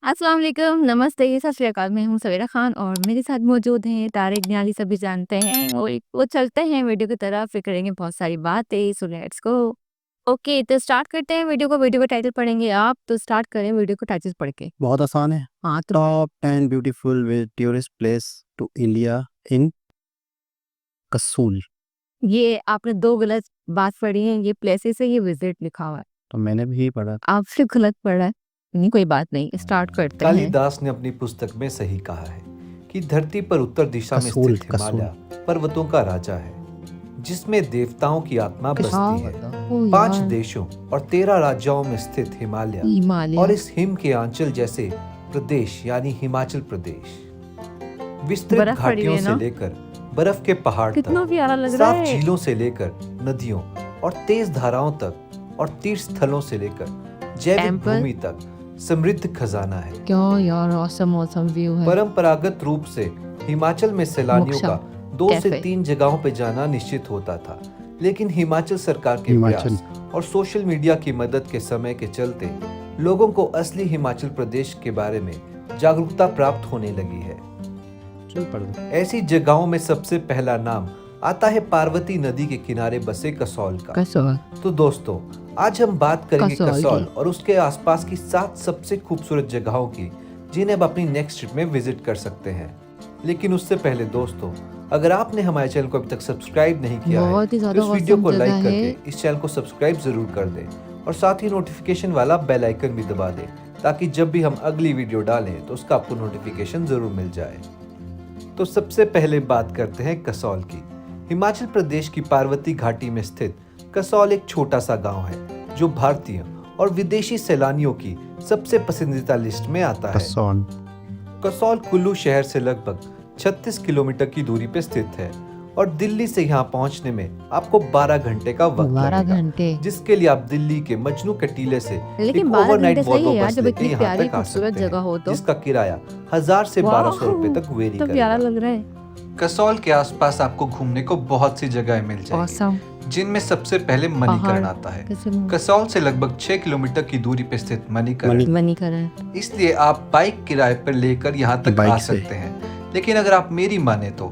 अस्सलाम वालेकुम, नमस्ते, सत श्री अकाल। मैं हूँ सवेरा खान और मेरे साथ मौजूद हैं तारिक न्याली, सभी जानते हैं। वो चलते हैं वीडियो की तरफ, फिर करेंगे बहुत सारी बातें, सो लेट्स गो। ओके, तो स्टार्ट करते हैं वीडियो का टाइटल पढ़ेंगे आप, तो स्टार्ट करें वीडियो का टाइटल पढ़ के। बहुत आसान है। हाँ, तो top 10 beautiful with tourist place to India in Kasol. ये आपने 2 गलत बात पढ़ी है, ये प्लेसेस है, ये विज़िट लिखा हुआ है। तो मैंने भी पढ़ा। आपसे गलत पढ़ा है। नहीं, कोई बात नहीं, स्टार्ट करते हैं। कालिदास ने अपनी पुस्तक में सही कहा है कि धरती पर उत्तर दिशा में कसूल, स्थित हिमालय पर्वतों का राजा है, जिसमें देवताओं की आत्मा बसती है। ओह 5 यार, देशों और 13 राज्यों में स्थित हिमालय और हिमालय। इस हिम के आंचल जैसे प्रदेश यानी हिमाचल प्रदेश विस्तृत बर्फ पड़ी हुई घाटियों है से ना? लेकर बर्फ के पहाड़ कितना तक, प्यारा लग रहा साफ है। झीलों से लेकर नदियों और तेज धाराओं तक और तीर्थ स्थलों से लेकर जैविक टेम्पल। भूमि तक समृद्ध खजाना है। क्या यार, ऑसम व्यू है। परंपरागत रूप से हिमाचल में सैलानियों मोक्षा का 2 से कैफे। 3 जगहों पर जाना निश्चित होता था, लेकिन हिमाचल सरकार के हिमाचल। प्रयास और सोशल मीडिया की मदद के समय के चलते लोगों को असली हिमाचल प्रदेश के बारे में जागरूकता प्राप्त होने लगी है। चल पढ़ दो। ऐसी जगहों में सबसे पहला नाम आता है पार्वती नदी के किनारे बसे कसौल का। कसौल। तो दोस्तों, आज हम बात करेंगे कसौल कसौल की। और उसके आसपास की 7 सबसे खूबसूरत जगहों की, जिन्हें आप अपनी नेक्स्ट ट्रिप में विजिट कर सकते हैं। लेकिन उससे पहले दोस्तों, अगर आपने हमारे चैनल को अभी तक सब्सक्राइब नहीं किया है, बहुत ही तो ज्यादा इस वीडियो को awesome लाइक जगह है। करके इस चैनल को सब्सक्राइब जरूर कर दें और साथ ही नोटिफिकेशन वाला बेल आइकन भी दबा दें, ताकि जब भी हम अगली वीडियो डालें तो उसका आपको नोटिफिकेशन जरूर मिल जाए। तो सबसे पहले बात करते हैं कसौल की। हिमाचल प्रदेश की पार्वती घाटी में स्थित कसौल एक छोटा सा गांव है, जो भारतीय और विदेशी सैलानियों की सबसे पसंदीदा लिस्ट में आता है। कसौल। कसौल कुल्लू शहर से लगभग 36 किलोमीटर की दूरी पर स्थित है और दिल्ली से यहाँ पहुँचने में आपको 12 घंटे का वक्त 12 लगेगा, घंटे। जिसके लिए आप दिल्ली के मजनू कटीले से लेकिन एक 12 ओवरनाइट घंटे सही वॉल्वो है यार, बस जब लेके इतनी यहाँ प्यारी तक आ खूबसूरत सकते जगह हो हैं, तो। जिसका किराया 1000 से 1200 रुपए तक वेरी तो प्यारा करेगा। लग रहा है। कसौल के आसपास आपको घूमने को बहुत सी जगह मिल जाएंगी, ऑसम। जिनमें सबसे पहले मणिकरण आता है। कसौल से लगभग 6 किलोमीटर की दूरी पर स्थित मणिकरण, मणिकरण। इसलिए आप बाइक किराए पर लेकर यहाँ तक बाइक आ से। सकते हैं। लेकिन अगर आप मेरी माने तो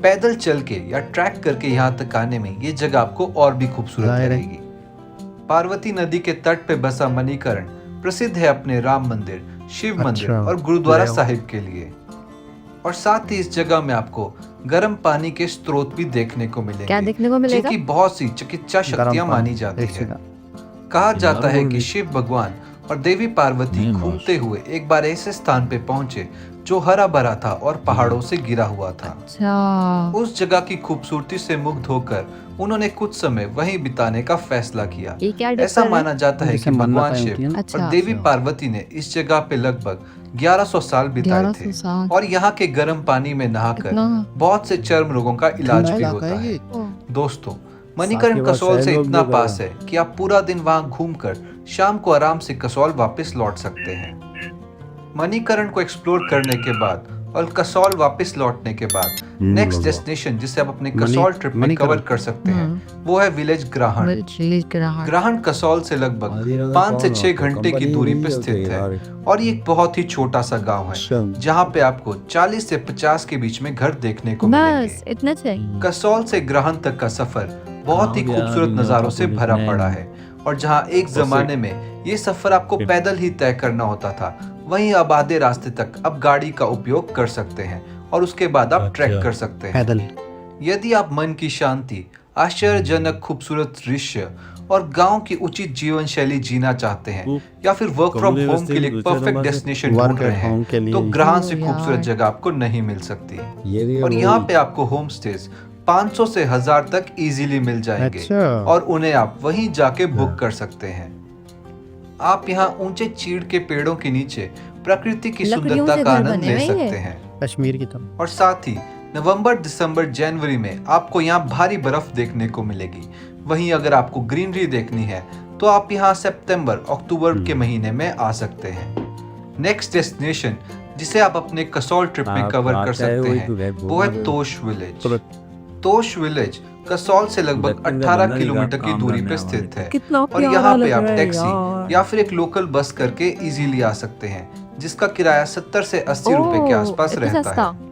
पैदल चल के या ट्रैक करके यहाँ तक आने में ये जगह आपको और भी खूबसूरत जाहिर है। लगेगी। पार्वती नदी के तट पे बसा मणिकरण प्रसिद्ध है अपने राम मंदिर, शिव मंदिर अच्छा, और गुरुद्वारा ले आओ। साहिब के लिए। और साथ ही इस जगह में आपको गर्म पानी के स्रोत भी देखने को मिलेंगे, क्या देखने को मिलेगा? जिनकी बहुत सी चिकित्सा गरम शक्तियां पानी, मानी जाती एक है। सेकंड। कहा जाता है बोल कि रही। शिव भगवान और देवी पार्वती नहीं, बॉस। घूमते हुए एक बार ऐसे स्थान पे पहुंचे जो हरा भरा था और पहाड़ों से घिरा हुआ था। अच्छा। उस जगह की खूबसूरती से मुग्ध होकर उन्होंने कुछ समय वहीं बिताने का फैसला किया। ये क्या ऐसा डिफर है? माना जाता है जैसे कि भगवान मन्नतें शिव होती हैं ना। अच्छा। और देवी पार्वती ने इस जगह पे लगभग 1100 साल बिताए 1100 थे साल। और यहाँ के गर्म पानी में नहाकर कितना? बहुत से चर्म रोगों का इलाज ठंडा भी इलाका होता है है। ये। दोस्तों, मणिकरण साथ के बाद कसौल से शहर लोग इतना भी पास गए। है कि आप पूरा दिन वहां घूमकर शाम को आराम से कसौल वापस लौट सकते हैं। मणिकरण को एक्सप्लोर करने के बाद और कसौल वापस लौटने के बाद नेक्स्ट बाबा। डेस्टिनेशन जिसे आप अपने कसौल ट्रिप में मणिकरण। कवर कर सकते हैं, वो है विलेज ग्राहण। ग्राहण कसौल से लगभग 5 से 6 घंटे की दूरी पर स्थित है और ये एक बहुत ही छोटा सा गांव है, जहां पे आपको 40 से 50 के बीच में घर देखने को बस मिलेंगे। इतना चाहिए। कसौल से ग्राहण तक का सफर बहुत ही खूबसूरत नज़ारों से भरा पड़ा है और जहां एक जमाने में ये सफर आपको पैदल ही तय करना होता था, वहीं अब आधे रास्ते तक अब गाड़ी का उपयोग कर सकते हैं और उसके बाद आप ट्रैक कर सकते हैं। पैदल। यदि आप मन की शांति, आश्चर्यजनक खूबसूरत दृश्य और गांव की उचित जीवन शैली जीना चाहते हैं या फिर वर्क फ्रॉम होम के लिए परफेक्ट डेस्टिनेशन Work ढूंढ रहे at home के हैं, लिए। तो ग्राहण से ओ खूबसूरत यार। जगह आपको नहीं मिल सकती। ये और यहाँ पे आपको होम स्टेज 500 से 1000 तक इजीली मिल जाएंगे अच्छा। और उन्हें आप वहीं जाके बुक कर सकते हैं। आप यहाँ ऊंचे चीड़ के पेड़ों के नीचे प्रकृति की लकड़ियों सुंदरता से का घर आनंद बने ले हुए हैं। सकते हैं। कश्मीर की तरफ। और साथ ही नवंबर, दिसंबर, जनवरी में आपको यहाँ भारी बर्फ देखने को मिलेगी। वहीं अगर आपको ग्रीनरी देखनी है तो आप यहाँ सितंबर, अक्टूबर के महीने में आ सकते हैं। नेक्स्ट डेस्टिनेशन जिसे आप अपने कसौल ट्रिप में कवर कर सकते हैं, वो है तोश विलेज। तोश विलेज कसौल से लगभग 18 किलोमीटर की दूरी पर स्थित है कितना और प्यारा यहाँ पे लग आप रहा है टैक्सी यार। या फिर एक लोकल बस करके इजीली आ सकते हैं, जिसका किराया 70 से 80 रुपए के आसपास इतना रहता सस्ता। है।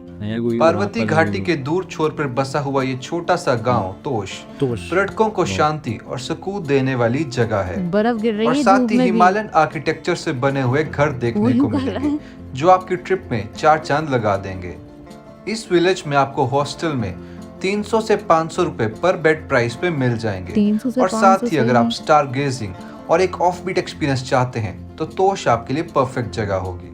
पार्वती घाटी के दूर छोर पर बसा हुआ ये छोटा सा गांव तोश पर्यटकों को शांति और सुकून देने वाली जगह है। बर्फ गिर रही और है साथ धूप ही में भी। हिमालयन आर्किटेक्चर से बने हुए घर देखने वही को कर रहा मिलेंगे, है। जो आपकी ट्रिप में 4 चांद लगा देंगे। इस विलेज में आपको हॉस्टल में 300 से 500 रुपए पर बेड प्राइस पे मिल जाएंगे। 300 से और 500 साथ ही अगर सही आप है। स्टार गेजिंग और एक ऑफ बीट एक्सपीरियंस चाहते हैं तो तोश आपके लिए परफेक्ट जगह होगी।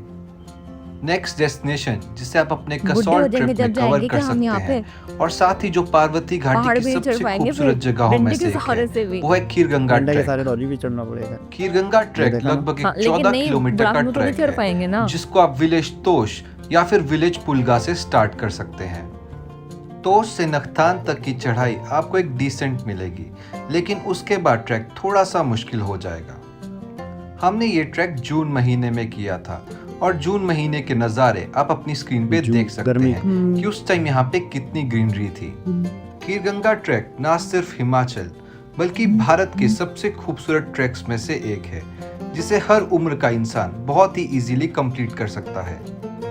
नेक्स्ट डेस्टिनेशन जिसे आप अपने बुढ़े हो कसौल जाएंगे ट्रिप में जब कवर जाएंगे कर क्या हम सकते यहाँ पे? हैं, और साथ ही जो पार्वती घाटी पहाड़ की भी नहीं चढ़ सबसे पाएंगे खूबसूरत फिर, जगहों में डंडे से के एक सहारे से है, भी। वो है खीरगंगा गंडा के ट्रैक। सारे दौरी भी चढ़ना पड़ेगा। खीरगंगा ट्रैक देखा ना? लगभग हाँ, एक लेकिन 14 नहीं, किलोमीटर का ब्राह्मण तो नहीं ट्रैक चढ़ पाएंगे ना। है, जिसको आप विलेज तोश या फिर विलेज पुलगा से स्टार्ट कर सकते हैं। तोश से नखतान तक की चढ़ाई आपको एक डिसेंट मिलेगी, लेकिन उसके बाद ट्रैक थोड़ा सा मुश्किल हो जाएगा। हमने ये ट्रैक जून महीने में किया था, और जून महीने के नज़ारे आप अपनी स्क्रीन पे देख सकते गर्मी। हैं कि उस टाइम यहाँ पे कितनी ग्रीनरी थी। खीरगंगा ट्रैक ना सिर्फ हिमाचल बल्कि भारत के सबसे खूबसूरत ट्रैक्स में से एक है, जिसे हर उम्र का इंसान बहुत ही इजीली कंप्लीट कर सकता है।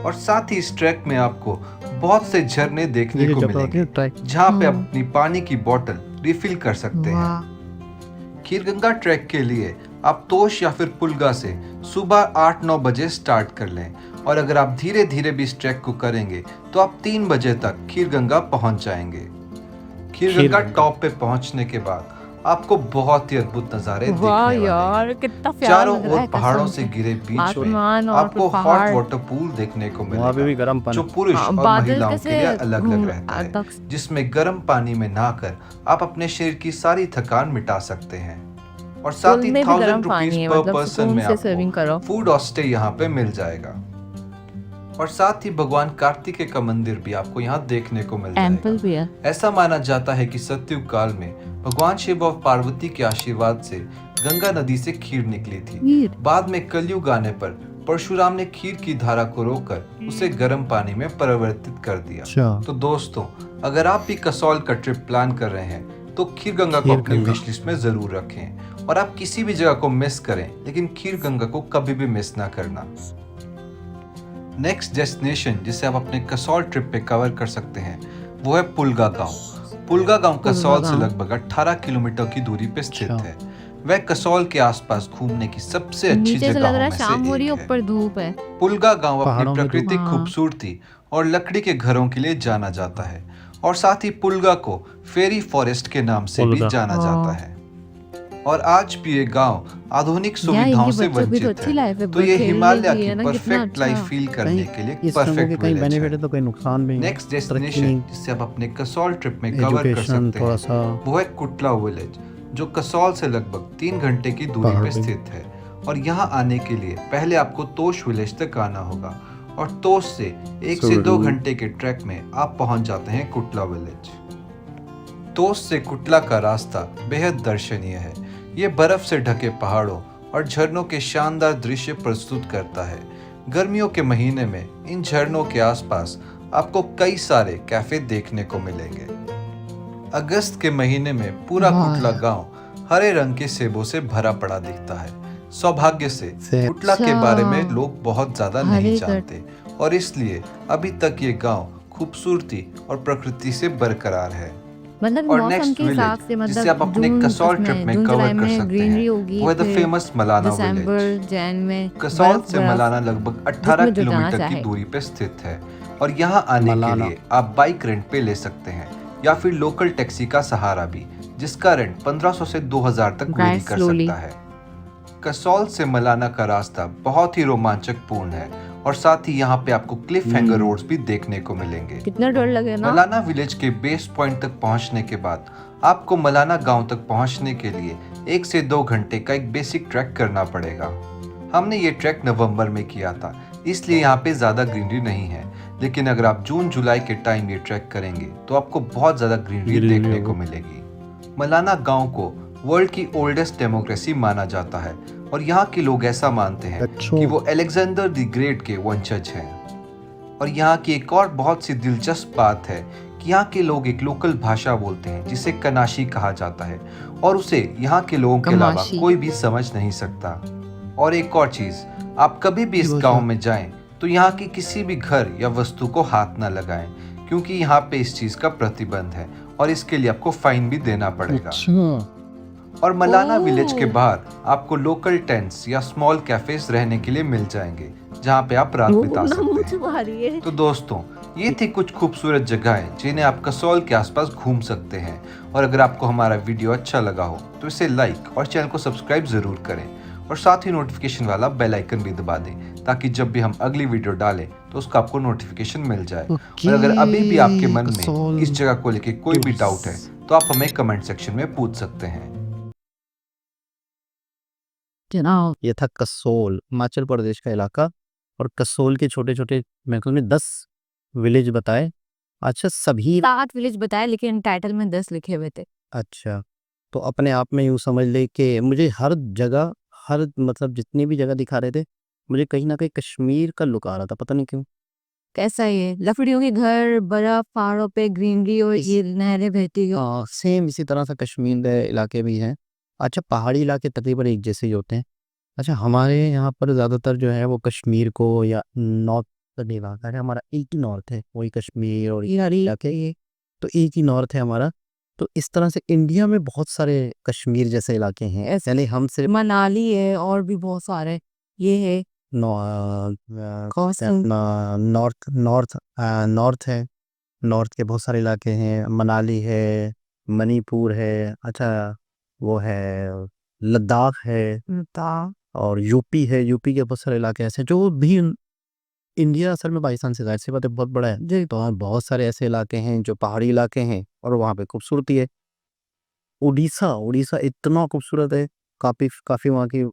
और साथ ही इस ट्रैक में आपको बहुत से झरने देखने को मिलेंगे, जहाँ पे आप अपनी पानी की बोतल रिफिल कर सकते हैं। खीरगंगा ट्रैक के लिए आप तोश या फिर पुलगा से सुबह 8-9 बजे स्टार्ट कर लें, और अगर आप धीरे धीरे भी इस ट्रैक को करेंगे तो आप 3 बजे तक खीरगंगा पहुंच जाएंगे। खीरगंगा टॉप पे पहुंचने के बाद आपको बहुत ही अद्भुत नजारे देखने वाह वाले हैं। यार कितना प्यारा चारों लग रहा ओर है पहाड़ों कसम से से। घिरे बीच में आसमान और आपको फिर हॉट पहाड़। वाटर पूल देखने को वहाँ पे भी मिलेगा, गर्म पानी। जो पुरुष हाँ, और बादल महिलाओं के कैसे लिए अलग अलग घूम रहता है, तक। जिसमें गर्म पानी में नहाकर आप अपने शरीर की सारी थकान मिटा सकते हैं। और साथ पुल ही में भी गर्म 1000 पानी रुपीज है, पर मतलब पर्सन सुकून में से स्विमिंग करो। आपको फूड और स्टे यहाँ पे मिल जाएगा। और साथ ही भगवान कार्तिकेय का मंदिर भी आपको यहाँ देखने को मिल टेंपल जाएगा। भी है। ऐसा माना जाता है कि सतयुग काल में भगवान शिव और पार्वती के आशीर्वाद से गंगा नदी से खीर निकली थी। खीर? बाद में कलयुग आने पर परशुराम ने खीर की धारा को रोककर उसे गर्म पानी में परिवर्तित कर दिया। अच्छा। तो दोस्तों, अगर आप भी कसौल का ट्रिप प्लान कर रहे हैं तो खीरगंगा को अपनी खीरगंगा। विश लिस्ट में जरूर रखें, और आप किसी भी जगह को मिस करें लेकिन खीरगंगा को कभी भी मिस ना करना। नेक्स्ट डेस्टिनेशन जिसे आप अपने कसौल ट्रिप पे कवर कर सकते हैं वो है पुलगा गांव। पुलगा गांव कसौल से गाँव। लगभग 18 किलोमीटर की दूरी पे स्थित अच्छा। है। वह कसौल के आसपास घूमने की सबसे अच्छी नीचे से लग जगहों रहा में है से शाम हो रही है, एक है। ऊपर धूप है। पुलगा गांव अपनी पहाड़ों में प्राकृतिक हाँ। खूबसूरती और लकड़ी के घरों के लिए जाना जाता है, और साथ ही पुलगा को फेरी फॉरेस्ट के नाम से भी पुलगा। जाना हाँ। जाता है। और आज भी ये गांव आधुनिक सुविधाओं इनके से बच्चों की तो वंचित अच्छी लाइफ है, है, तो ये खेलने हिमालय की है की ना, कितना परफेक्ट अच्छा। लाइफ फील करने के लिए इस समय के परफेक्ट कहीं विलेज बेनिफिट है है। तो कहीं नुकसान भी है। नेक्स्ट तरक्की डेस्टिनेशन नहीं, जिसे आप अपने कसौल ट्रिप में कवर कर एजुकेशन सकते थोड़ा हैं सा वो है कुटला विलेज, जो कसौल से लगभग 3 घंटे की दूरी पहाड़ पे पे। स्थित है। और यहाँ आने के लिए पहले आपको तोश विलेज तक आना होगा, और तोश से 1 से 2 घंटे के ट्रैक में आप पहुंच जाते हैं कुटला विलेज। तोश से कुटला का रास्ता बेहद दर्शनीय है। ये बर्फ से ढके पहाड़ों और झरनों के शानदार दृश्य प्रस्तुत करता है। गर्मियों के महीने में इन झरनों के आसपास आपको कई सारे कैफे देखने को मिलेंगे। अगस्त के महीने में पूरा वाह। कुटला गांव हरे रंग के सेबों से भरा पड़ा दिखता है। सौभाग्य से सेब। कुटला के अच्छा। बारे में लोग बहुत ज्यादा नहीं हरे जानते, और इसलिए अभी तक ये गांव खूबसूरती और प्रकृति से बरकरार है। मतलब और मौसम नेक्स्ट के हिसाब से, विलेज जिसे मतलब आप अपने जून कसौल उसमें, ट्रिप में जून जुलाई कवर कर में सकते ग्रीनरी हैं होगी, वो है द फिर फेमस मलाना विलेज। दिसंबर जैन में कसौल बर्फ से बर्फ। मलाना लगभग 18 जिसमें जो जाना किलोमीटर की चाहे। दूरी पे स्थित है, और यहाँ आने के मलाना। लिए आप बाइक रेंट पे ले सकते हैं या फिर लोकल टैक्सी का सहारा भी, जिसका रेंट 1500 से 2000 तक वेरी Drive कर slowly। सकता है। कसौल से मलाना का रास्ता बहुत ही रोमांचक पूर्ण है, और साथ ही यहाँ पे आपको क्लिफ हैंगर रोड्स भी देखने को मिलेंगे। कितना डर लगे ना। मलाना विलेज के बेस पॉइंट तक पहुंचने के बाद आपको मलाना गांव तक पहुंचने के लिए 1 से 2 घंटे का एक बेसिक ट्रैक करना पड़ेगा। हमने ये ट्रैक नवंबर में किया था, इसलिए यहाँ पे ज़्यादा ग्रीनरी नहीं है, लेकिन अगर आप जून जुलाई के टाइम ये ट्रैक करेंगे तो आपको बहुत ज़्यादा ग्रीनरी देखने को मिलेगी। मलाना गांव को वर्ल्ड की ओल्डेस्ट डेमोक्रेसी माना जाता है, और यहाँ के लोग ऐसा मानते हैं अच्छा। कि वो अलेक्जेंडर द ग्रेट के वंशज हैं। और यहाँ की एक और बहुत सी दिलचस्प बात है कि यहाँ के लोग एक लोकल भाषा बोलते हैं जिसे कनाशी कहा जाता है, और उसे यहाँ के लोगों के अलावा कमाशी। कोई भी समझ नहीं सकता। और एक और चीज, आप कभी भी इस जी, गांव बोलो। में जाएं तो यहाँ की किसी भी घर या वस्तु को हाथ ना लगाएं, क्योंकि यहाँ पे इस चीज का प्रतिबंध है और इसके लिए आपको फाइन भी देना पड़ेगा। अच्छा। और मलाना विलेज के ओह! बाहर आपको लोकल टेंट्स या स्मॉल कैफेज रहने के लिए मिल जाएंगे, जहाँ पे आप रात वो बिता ना सकते मुँह हैं। छुपा रही है। तो दोस्तों, ये थी कुछ खूबसूरत जगहें जिन्हें आप कसौल के आसपास घूम सकते हैं। और अगर आपको हमारा वीडियो अच्छा लगा हो तो इसे लाइक और चैनल को सब्सक्राइब जरूर करें और साथ ही नोटिफिकेशन वाला बेल आइकन भी दबा दें, ताकि जब भी हम अगली वीडियो डालें तो उसका आपको नोटिफिकेशन मिल जाए। और अगर अभी भी आपके मन में कसौल इस जगह को लेके कोई भी डाउट है टूरिस्ट। तो आप हमें कमेंट सेक्शन में पूछ सकते हैं। Genau. ये था कसोल, हिमाचल प्रदेश का इलाका। और कसोल के छोटे-छोटे मेरे ख्याल में 10 विलेज बताए। अच्छा सभी 7 विलेज बताए लेकिन टाइटल में 10 लिखे हुए थे। अच्छा, तो अपने आप में यूँ समझ लें कि मुझे हर जगह, हर मतलब जितनी भी जगह दिखा रहे थे, मुझे कहीं न कहीं कश्मीर का लुक आ रहा था, पता नहीं क्यों? कैसा ये? लकड़ियों के घर, बर्फ, पहाड़ों पे ग्रीनरी और इस ये नहरें बहती हो। सेम इसी तरह से कश्मीर इलाके भी हैं। अच्छा पहाड़ी इलाके तकरीबन एक जैसे ही होते हैं। अच्छा हमारे यहाँ पर ज़्यादातर जो है वो कश्मीर को या नॉर्थ इलाका है हमारा, एक ही नॉर्थ है, वही कश्मीर और ये सारे इलाके, तो एक ही नॉर्थ है हमारा। तो इस तरह से इंडिया में बहुत सारे कश्मीर जैसे इलाके हैं, ऐसे यानी हम सिर्फ मनाली है और भी बहुत सारे। ये है कौन नॉर्थ नॉर्थ नॉर्थ है, नॉर्थ के बहुत सारे इलाके हैं, मनाली है, मणिपुर है, अच्छा वो है, लद्दाख है ता और यूपी है। यूपी के बहुत सारे इलाके ऐसे हैं जो भी इंडिया असल में पाकिस्तान से ज़ाहिर सी बात है बहुत बड़ा है, जी। तो वहाँ बहुत सारे ऐसे इलाके हैं जो पहाड़ी इलाके हैं और वहाँ पे खूबसूरती है। उड़ीसा उड़ीसा इतना खूबसूरत है, काफ़ी काफ़ी वहाँ की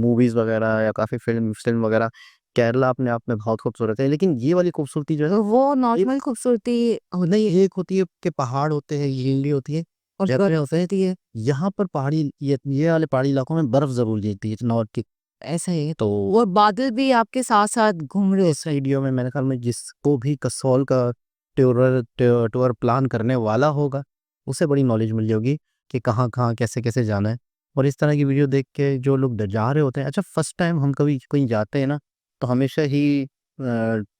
मूवीज़ वगैरह या काफ़ी फ़िल्म फ़िल्म वगैरह। केरला अपने आप में बहुत खूबसूरत है, लेकिन ये वाली खूबसूरती जो है तो वो ये नॉर्मल खूबसूरती नहीं, एक होती है कि पहाड़ होते हैं, ग्रीनरी होती है, और झरने होते हैं। होती है। यहाँ पर पहाड़ी ये वाले पहाड़ी इलाकों में बर्फ़ ज़रूर गिरती है नॉर्थ की। ऐसा ही है। तो और बादल भी आपके साथ-साथ घूम रहे इस वीडियो में मेरे ख्याल में जिसको भी कसौल का टूर प्लान करने वाला होगा, उसे बड़ी नॉलेज मिली होगी कि कहाँ-कहाँ, कैसे-कैसे जाना है। और इस तरह की वीडियो देख के जो लोग जा रहे होते हैं, अच्छा फर्स्ट टाइम हम कभी कहीं जाते हैं ना, तो हमेशा ही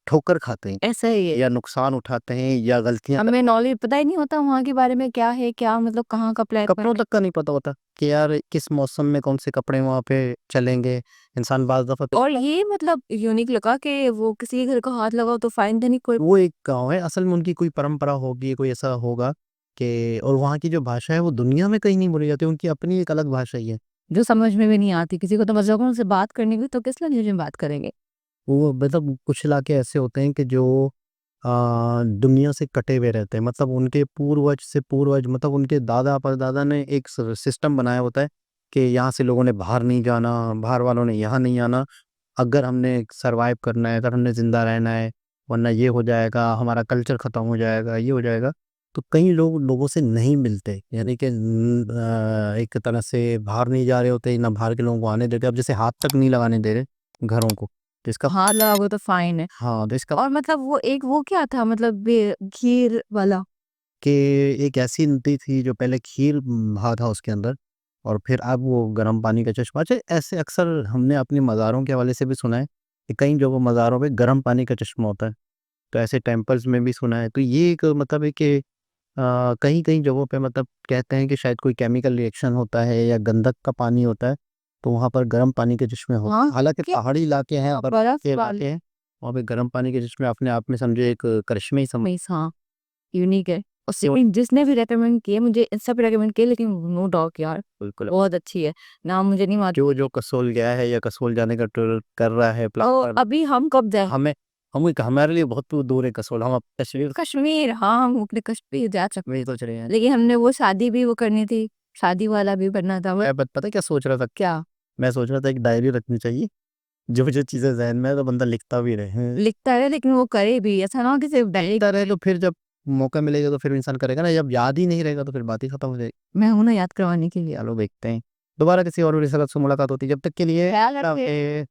ठोकर खाते हैं ऐसा ही है। या नुकसान उठाते हैं या गलतियाँ हमें नॉलेज पता ही नहीं होता वहाँ के बारे में क्या है, क्या मतलब कहाँ का प्लान कपड़ों तक का नहीं पता होता कि यार किस मौसम में कौन से कपड़े वहाँ पे चलेंगे। इंसान बाज़ दफ़ा तो और ये मतलब यूनिक लगा कि वो किसी के घर को हाथ लगाओ तो फाइन देने कोई वो एक गाँव है, असल में उनकी कोई परंपरा होगी, कोई ऐसा होगा कि और वहाँ की जो भाषा है वो दुनिया में कहीं नहीं बोली जाती, उनकी अपनी एक अलग भाषा ही है। जो समझ में भी नहीं आती किसी को, तो मतलब उनसे बात करनी भी तो किस लैंग्वेज में बात करेंगे। वो मतलब कुछ इलाके ऐसे होते हैं कि जो दुनिया से कटे हुए रहते हैं, मतलब उनके पूर्वज से पूर्वज मतलब उनके दादा परदादा ने एक सिस्टम बनाया होता है कि यहाँ से लोगों ने बाहर नहीं जाना, बाहर वालों ने यहाँ नहीं आना। अगर हमने सर्वाइव करना है, अगर हमने ज़िंदा रहना है, वरना ये हो जाएगा, हमारा कल्चर ख़त्म हो जाएगा, ये हो जाएगा। तो कई लोग लोगों से नहीं मिलते, यानी कि एक तरह से बाहर नहीं जा रहे होते, ना बाहर के लोगों को आने देते। अब जैसे हाथ तक नहीं लगाने दे रहे घरों को, तो इसका हाथ लगाओगे तो फाइन है। हाँ, तो इसका और मतलब वो एक वो क्या था मतलब खीर वाला। कि एक ऐसी नदी थी जो पहले खीर बहा था उसके अंदर और फिर अब वो गर्म पानी का चश्मा। अच्छा ऐसे अक्सर हमने अपने मज़ारों के हवाले से भी सुना है कि कई जगहों मज़ारों पे गर्म पानी का चश्मा होता है, तो ऐसे टेम्पल्स में भी सुना है। तो ये एक मतलब है कि कहीं-कहीं जगहों पे मतलब कहते हैं कि शायद कोई केमिकल रिएक्शन होता है या गंधक का पानी होता है, तो वहाँ पर गर्म पानी के चश्मे होते हाँ, हैं। हालाँकि क्या पहाड़ी इलाके हैं, बर्फ बर्फ के वाली इलाके हैं, वहाँ पे गर्म पानी के चश्मे अपने आप में समझो एक करिश्मे ही समझ मीन्स हाँ, यूनिक है। और जिसने भी रिकमेंड किए मुझे इन सब रिकमेंड किए, लेकिन नो डाउट यार बिल्कुल। बहुत अच्छी है। नाम मुझे नहीं मालूम। जो कसोल गया है या कसोल जाने का टूर कर रहा है और प्लान, अभी हम कब जाए? हमारे लिए बहुत दूर है कसोल। हम अब कश्मीर कश्मीर, हाँ, हम अपने कश्मीर जा सकते में सोच रहे हैं। लेकिन हमने वो शादी भी वो करनी थी, शादी वाला भी करना था। वो मैं पता है क्या सोच रहा था? क्या मैं सोच रहा था एक डायरी रखनी चाहिए, जो चीज़ें ज़हन में है तो बंदा लिखता भी रहे। लिखता है लेकिन वो करे भी, ऐसा ना हो कि सिर्फ डायरी। लिखता रहे तो फिर जब मौका मिलेगा तो फिर इंसान करेगा ना, जब याद ही नहीं रहेगा तो फिर बात ही खत्म हो जाएगी। मैं हूं ना याद करवाने के लिए। चलो देखते हैं, दोबारा किसी और विषय से मुलाकात होती है, जब तक के लिए ख्याल रखिए।